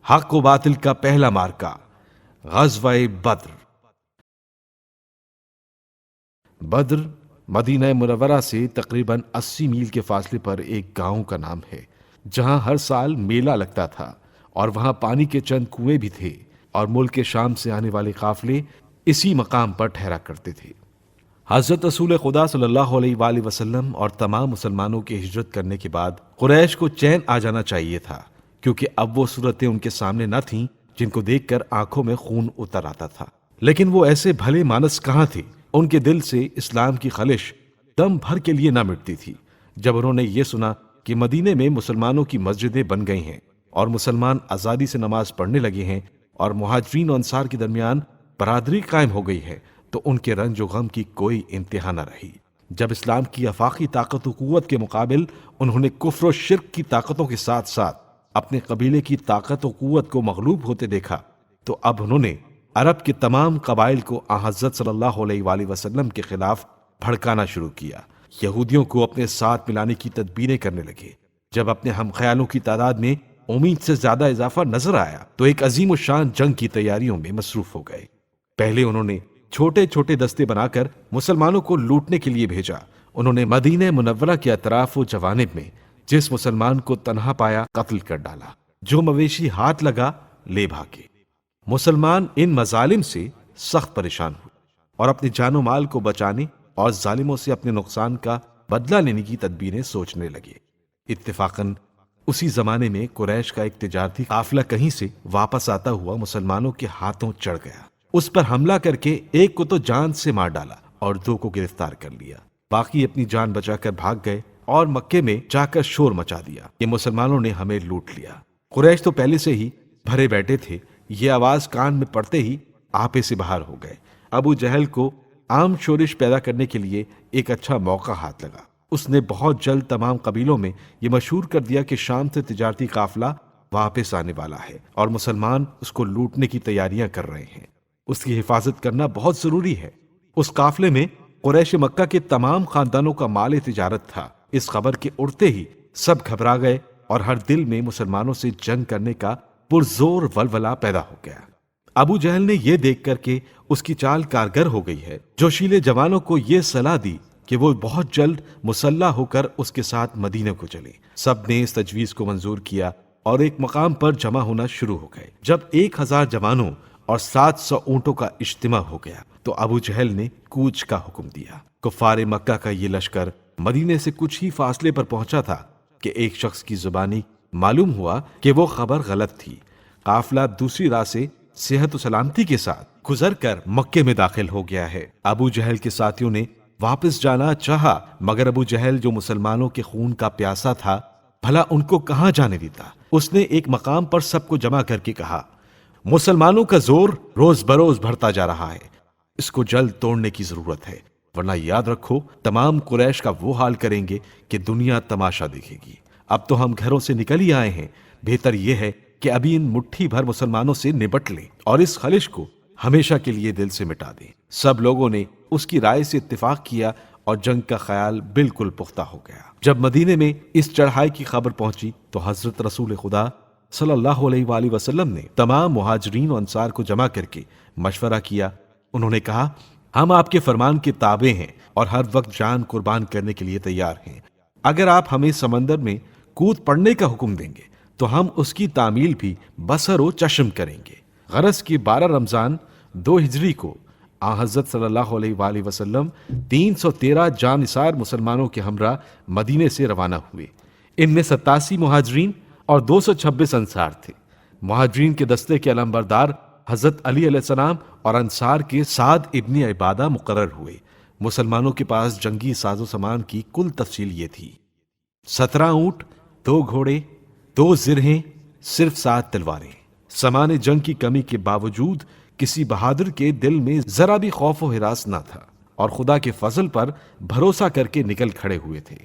حق و باطل کا پہلا مارکا، غزوہ بدر۔ بدر مدینہ منورہ سے تقریباً 80 میل کے فاصلے پر ایک گاؤں کا نام ہے، جہاں ہر سال میلہ لگتا تھا اور وہاں پانی کے چند کنویں بھی تھے، اور ملک شام سے آنے والے قافلے اسی مقام پر ٹھہرا کرتے تھے۔ حضرت رسول خدا صلی اللہ علیہ وآلہ وسلم اور تمام مسلمانوں کے ہجرت کرنے کے بعد قریش کو چین آ جانا چاہیے تھا، کیونکہ اب وہ صورتیں ان کے سامنے نہ تھیں جن کو دیکھ کر آنکھوں میں خون اتر آتا تھا۔ لیکن وہ ایسے بھلے مانس کہاں تھے، ان کے دل سے اسلام کی خلش دم بھر کے لیے نہ مٹتی تھی۔ جب انہوں نے یہ سنا کہ مدینے میں مسلمانوں کی مسجدیں بن گئی ہیں اور مسلمان آزادی سے نماز پڑھنے لگے ہیں اور مہاجرین و انصار کے درمیان برادری قائم ہو گئی ہے، تو ان کے رنج و غم کی کوئی انتہا نہ رہی۔ جب اسلام کی آفاقی طاقت و قوت کے مقابل انہوں نے کفر و شرک کی طاقتوں کے ساتھ ساتھ اپنے قبیلے کی طاقت و قوت کو مغلوب ہوتے دیکھا، تو اب انہوں نے عرب کے تمام قبائل کو حضرت صلی اللہ علیہ وآلہ وسلم کے خلاف بھڑکانا شروع کیا۔ یہودیوں کو اپنے ساتھ ملانے کی تدبیریں کرنے لگے۔ جب اپنے ہم خیالوں کی تعداد میں امید سے زیادہ اضافہ نظر آیا تو ایک عظیم الشان جنگ کی تیاریوں میں مصروف ہو گئے۔ پہلے انہوں نے چھوٹے چھوٹے دستے بنا کر مسلمانوں کو لوٹنے کے لیے بھیجا۔ انہوں نے مدینہ منورہ کے اطراف و جوانب میں جس مسلمان کو تنہا پایا قتل کر ڈالا، جو مویشی ہاتھ لگا لے بھاگے۔ مسلمان ان مظالم سے سخت پریشان ہوئے اور اپنی جان و مال کو بچانے اور ظالموں سے اپنے نقصان کا بدلہ لینے کی تدبیریں سوچنے لگے۔ اتفاقاً اسی زمانے میں قریش کا ایک تجارتی قافلہ کہیں سے واپس آتا ہوا مسلمانوں کے ہاتھوں چڑھ گیا۔ اس پر حملہ کر کے ایک کو تو جان سے مار ڈالا اور دو کو گرفتار کر لیا۔ باقی اپنی جان بچا کر بھاگ گئے اور مکے میں جا کر شور مچا دیا کہ مسلمانوں نے ہمیں لوٹ لیا۔ قریش تو پہلے سے ہی بھرے بیٹھے تھے، یہ آواز کان میں پڑتے ہی آپے سے باہر ہو گئے۔ ابو جہل کو عام شورش پیدا کرنے کے لیے ایک اچھا موقع ہاتھ لگا۔ اس نے بہت جلد تمام قبیلوں میں یہ مشہور کر دیا کہ شام سے تجارتی قافلہ واپس آنے والا ہے اور مسلمان اس کو لوٹنے کی تیاریاں کر رہے ہیں۔ اس کی حفاظت کرنا بہت ضروری ہے۔ اس قافلے میں قریش مکہ کے تمام خاندانوں کا مال تجارت تھا۔ اس خبر کے اڑتے ہی سب گھبرا گئے اور ہر دل میں مسلمانوں سے جنگ کرنے کا پرزور ولولہ پیدا ہو گیا۔ ابو جہل نے یہ دیکھ کر کہ اس کی چال کارگر ہو گئی ہے، جوشیلے جوانوں کو یہ صلاح دی کہ وہ بہت جلد مسلح ہو کر اس کے ساتھ مدینہ کو چلے۔ سب نے اس تجویز کو منظور کیا اور ایک مقام پر جمع ہونا شروع ہو گئے۔ جب 1000 جوانوں اور 700 اونٹوں کا اجتماع ہو گیا تو ابو جہل نے کوچ کا حکم دیا۔ کفار مکہ کا یہ لشکر مدینے سے کچھ ہی فاصلے پر پہنچا تھا کہ ایک شخص کی زبانی معلوم ہوا کہ وہ خبر غلط تھی۔ قافلہ دوسری راہ سے صحت و سلامتی کے ساتھ گزر کر مکے میں داخل ہو گیا ہے۔ ابو جہل کے ساتھیوں نے واپس جانا چاہا، مگر ابو جہل جو مسلمانوں کے خون کا پیاسا تھا، بھلا ان کو کہاں جانے دیتا۔ اس نے ایک مقام پر سب کو جمع کر کے کہا، مسلمانوں کا زور روز بروز بڑھتا جا رہا ہے، اس کو جلد توڑنے کی ضرورت ہے، ورنہ یاد رکھو تمام قریش کا وہ حال کریں گے کہ دنیا تماشا دیکھے گی۔ اب تو ہم گھروں سے نکل ہی آئے ہیں، بہتر یہ ہے کہ ابھی ان مٹھی بھر مسلمانوں سے نپٹ لیں اور اس خلش کو ہمیشہ کے لیے دل سے مٹا دیں۔ سب لوگوں نے اس کی رائے سے اتفاق کیا اور جنگ کا خیال بالکل پختہ ہو گیا۔ جب مدینے میں اس چڑھائی کی خبر پہنچی تو حضرت رسول خدا صلی اللہ علیہ وآلہ وسلم نے تمام مہاجرین و انصار کو جمع کر کے مشورہ کیا۔ انہوں نے کہا، ہم آپ کے فرمان کے تابع ہیں اور ہر وقت جان قربان کرنے کے لیے تیار ہیں۔ اگر آپ ہمیں سمندر میں کود پڑنے کا حکم دیں گے تو ہم اس کی تعمیل بھی بصر و چشم کریں گے۔ غرض کی 12 رمضان 2 ہجری کو حضرت صلی اللہ علیہ وآلہ وسلم 313 جانثار مسلمانوں کے ہمراہ مدینے سے روانہ ہوئے۔ ان میں 87 مہاجرین اور 226 انصار تھے۔ مہاجرین کے دستے کے علمبردار حضرت علی علیہ السلام اور انصار کے سعد ابن عبادہ مقرر ہوئے۔ مسلمانوں کے پاس جنگی ساز و سامان کی کل تفصیل یہ تھی: 17 اونٹ، 2 گھوڑے، 2 زرہیں، صرف 7 تلواریں۔ سامان جنگ کی کمی کے باوجود کسی بہادر کے دل میں ذرا بھی خوف و ہراس نہ تھا اور خدا کے فضل پر بھروسہ کر کے نکل کھڑے ہوئے تھے۔